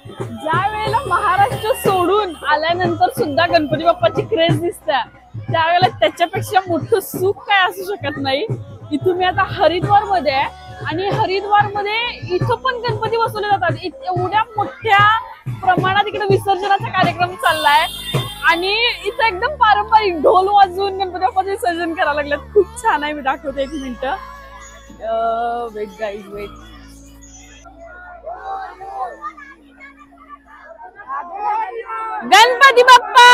ज्या वेळेला महाराष्ट्र सोडून आल्यानंतर सुद्धा गणपती बाप्पाची क्रेज दिसते, त्यावेळेला त्याच्यापेक्षा मोठं सुख काय असू शकत नाही. इथून मी आता हरिद्वार मध्ये आहे आणि हरिद्वार मध्ये इथं पण गणपती बसवले जातात. एवढ्या मोठ्या प्रमाणात इकडे विसर्जनाचा कार्यक्रम चाललाय आणि इथं एकदम पारंपरिक ढोल वाजवून गणपती बाप्पाचं विसर्जन करायला लागलेत. खूप छान आहे. मी दाखवते एक minute. Wait guys wait. Ganpati Bappa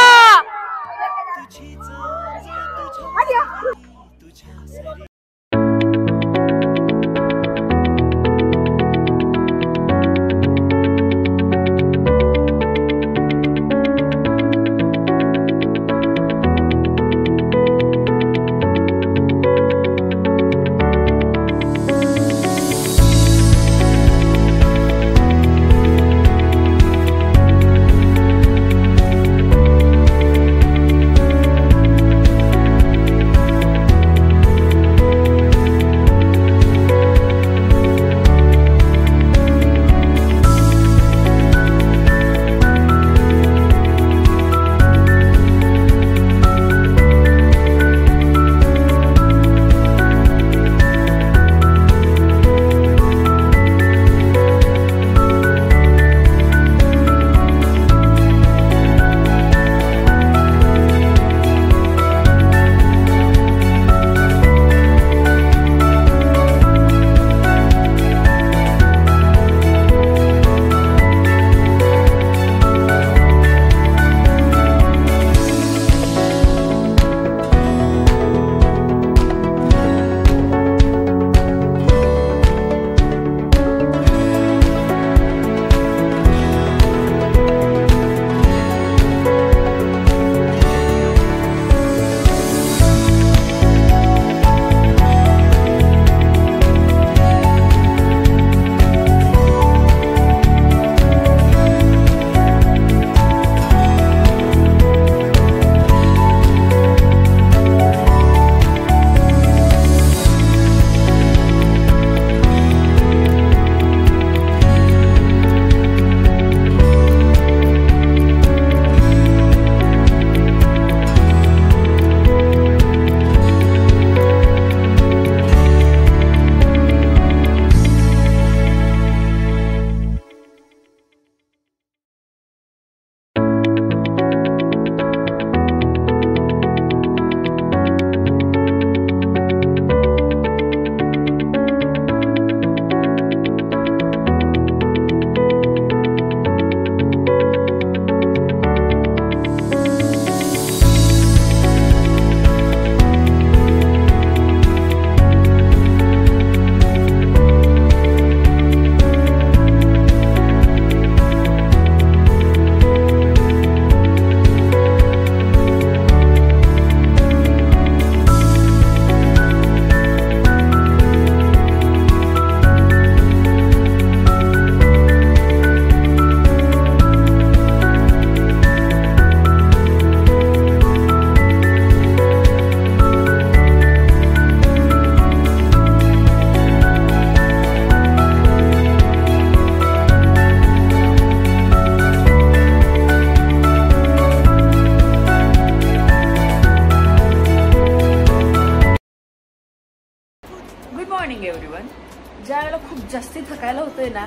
ज्यावेळेला खूप जास्ती थकायला होतंय ना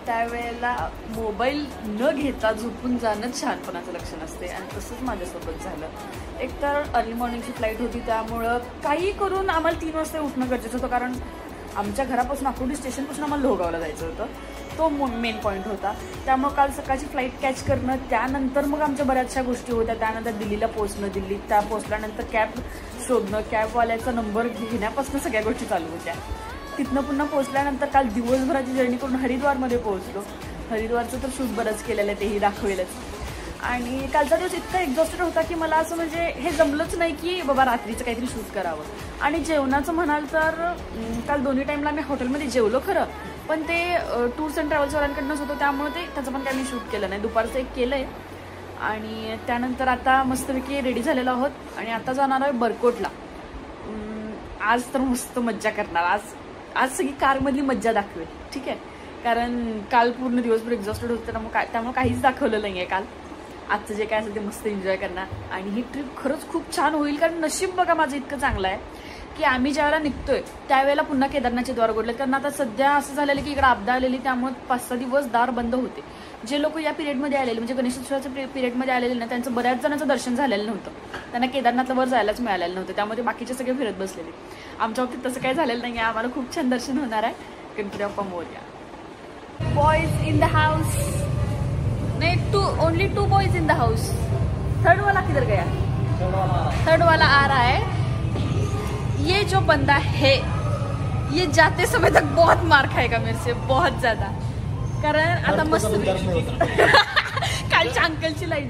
त्यावेळेला मोबाईल न घेता झोपून जाणंच शहाणपणाचं लक्षण असते आणि तसंच माझ्यासोबत झालं. एक तर अर्ली मॉर्निंगची फ्लाईट होती त्यामुळं काही करून आम्हाला 3 वाजता उठणं गरजेचं होतं, कारण आमच्या घरापासून अकोटी स्टेशनपासून आम्हाला लोहगावला जायचं होतं. तो मेन पॉईंट होता. त्यामुळे काल सकाळची फ्लाईट कॅच करणं, त्यानंतर मग आमच्या बऱ्याचशा गोष्टी होत्या. त्यानंतर दिल्लीला पोहोचणं, दिल्लीत त्या पोहोचल्यानंतर कॅब शोधणं, कॅबवाल्याचा नंबर घेण्यापासून सगळ्या गोष्टी चालू होत्या. तिथनं पुन्हा पोहोचल्यानंतर काल दिवसभराची जर्नी करून हरिद्वारमध्ये पोहोचलो. हरिद्वारचं तर शूट बरंच केलेलं आहे, तेही दाखवेलच. आणि कालचा दिवस इतका एक्झॉस्टेड होता की मला असं म्हणजे हे जमलंच नाही की बाबा रात्रीचं काहीतरी शूट करावं. आणि जेवणाचं म्हणाल तर काल दोन्ही टाईमला मी हॉटेलमध्ये जेवलो खरं, पण ते टूर्स अँड ट्रॅव्हल्सवाल्यांकडनंच होतं त्यामुळे ते त्याचं पण काही मी शूट केलं नाही. दुपारचं एक केलं आहे आणि त्यानंतर आता मस्तपैकी रेडी झालेलो आहोत आणि आता जाणार आहे बरकोटला. आज तर मस्त मज्जा करणार. आज सगळी कारमधली मज्जा दाखवेल, ठीक आहे. कारण काल पूर्ण दिवसभर एक्झॉस्टेड होतं त्यामुळे काहीच दाखवलं नाही आहे काल. आजचं जे काय असेल ते मस्त एन्जॉय करणार आणि ही ट्रिप खरंच खूप छान होईल. कारण नशीब बघा माझं इतकं चांगलं आहे की आम्ही ज्यावेळेला निघतोय त्यावेळेला पुन्हा केदारनाथचे द्वार उघडलेत. कारण आता सध्या असं झालेलं की इकडे आपदा आलेली, त्यामुळे 5-6 दिवस दार बंद होते. जे लोक या पिरियडमध्ये आलेले म्हणजे गणेशोत्सवाच्या पिरियडमध्ये आलेले ना, त्यांचं बऱ्याच जणांचं दर्शन झालेलं नव्हतं. त्यांना केदारनाथला वर जायलाच मिळालेलं नव्हतं. त्यामध्ये बाकीचे सगळे फिरत बसलेले. आमच्या बाबतीत तसं काही झालेलं नाही आहे. आम्हाला खूप छान दर्शन होणार आहे. Ganpati Bappa Morya. Boys in the house. नहीं, only 2 boys in the house. Third वाला किधर गया? थर्ड वाला आ रहा है. ये जो बंदा है ये जाते समय तक बहुत मार खाएगा मेरे से, बहुत ज्यादा. कारण आता मस्त कालच्या अंकलची लाईन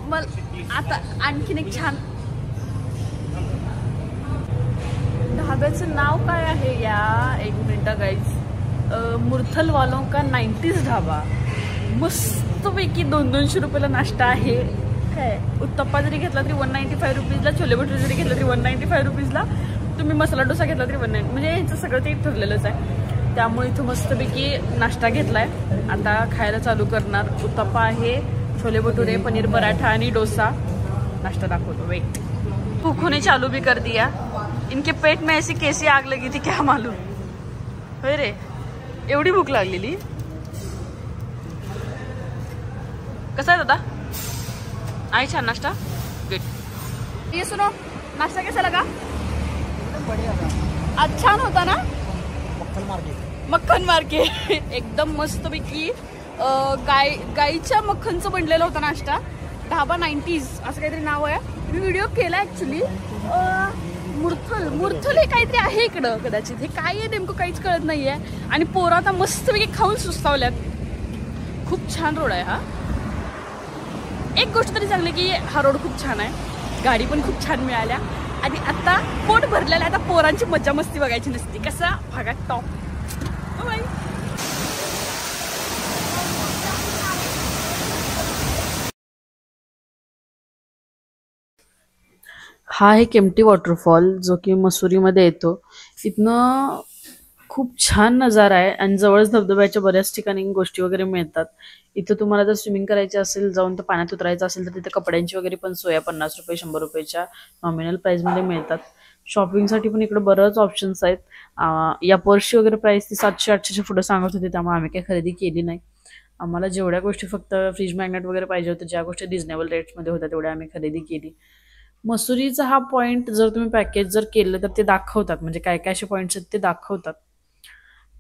मला आता आणखीन एक छान ढाब्याचं नाव काय आहे या, एक मिनिट गाईज. मुरथल वालों का 90s ढाबा. मस्तपैकी 200-200 रुपयाला नाश्ता आहे. काय उत्तप्पा जरी घेतला तरी 195 रुपीजला, छोले भटुरे जरी घेतला तरी 195 रुपीजला, तुम्ही मसाला डोसा घेतला तरी 190. म्हणजे यांचं सगळं ते ठरलेलंच आहे. त्यामुळे इथं मस्तपैकी नाश्ता घेतलाय. आता खायला चालू करणार. उत्तप्पा आहे, छोले भटुरे, पनीर पराठा आणि डोसा. नाश्ता दाखवतो, वेट. भूखोने चालू भी कर दिया. इनके पेट में ऐसी कैसी आग लगी थी क्या मालूम. होय रे, एवढी भूक लागलेली. कसा आहे दादा? आई छान नाश्ता. गुड. ये सुनो, नाश्ता कैसा लगा? आज छान होता ना. मक्खन मार्केट एकदम मस्त पैकी गाईच्या मक्खनचं बनलेलं होतं नाश्ता. ढाबा 90s असं काहीतरी नाव आहे. मी व्हिडिओ केला ऍक्च्युली. मुरथल हे काहीतरी आहे इकडं कदाचित. हे काय आहे नेमकं काहीच कळत नाहीये. आणि पोरं आता मस्तपैकी खाऊन सुस्तावल्यात. खूप छान रोड आहे हा. एक गोष्ट तरी चांगली की हा रोड खूप छान आहे. गाडी पण खूप छान मिळाल्या. आणि आता पोट भरलेलं आहे. आता पोरांची मज्जा मस्ती बघायची नसती. कसा भागात टॉप. बाय. हा आहे केम्प्टी वॉटरफॉल जो की मसुरीमध्ये येतो. इथनं खूप छान नजारा आहे आणि जवळच धबधब्याच्या बऱ्याच ठिकाणी गोष्टी वगैरे मिळतात. इथं तुम्हाला जर स्विमिंग करायची असेल, जाऊन तर पाण्यात उतरायचं असेल तर तिथे कपड्यांची वगैरे पण सोय 50 रुपये 100 रुपयाच्या नॉमिनल प्राइसमध्ये मिळतात. शॉपिंगसाठी पण इकडे बरंच ऑप्शन्स आहेत. या पर्सची वगैरे प्राइस ती 700-800 पुढे सांगत होती, त्यामुळे आम्ही काही खरेदी केली नाही. आम्हाला जेवढ्या गोष्टी फक्त फ्रीज मॅग्नेट वगैरे पाहिजे होते, ज्या गोष्टी रिजनेबल रेट्समध्ये होत्या तेवढ्या आम्ही खरेदी केली. मसुरीचा हा पॉईंट जर तुम्ही पॅकेज जर केलं तर ते दाखवतात. म्हणजे काय काय असे पॉईंट्स आहेत ते दाखवतात.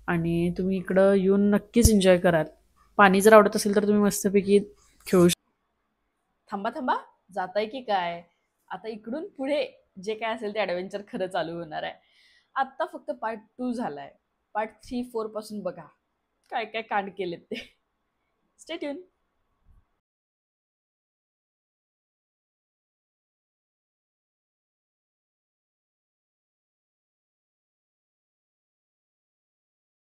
आणि तुम्ही इकडं येऊन नक्कीच एन्जॉय कराल. पाणी जर आवडत असेल तर तुम्ही मस्तपैकी खेळू शकता. थांबा जाताय की काय. आता इकडून पुढे जे काय असेल ते ॲडव्हेंचर खरं चालू होणार आहे. आत्ता फक्त पार्ट 2 झालाय. पार्ट 3-4 पासून बघा काय काय कांड केलेत ते. Stay tune.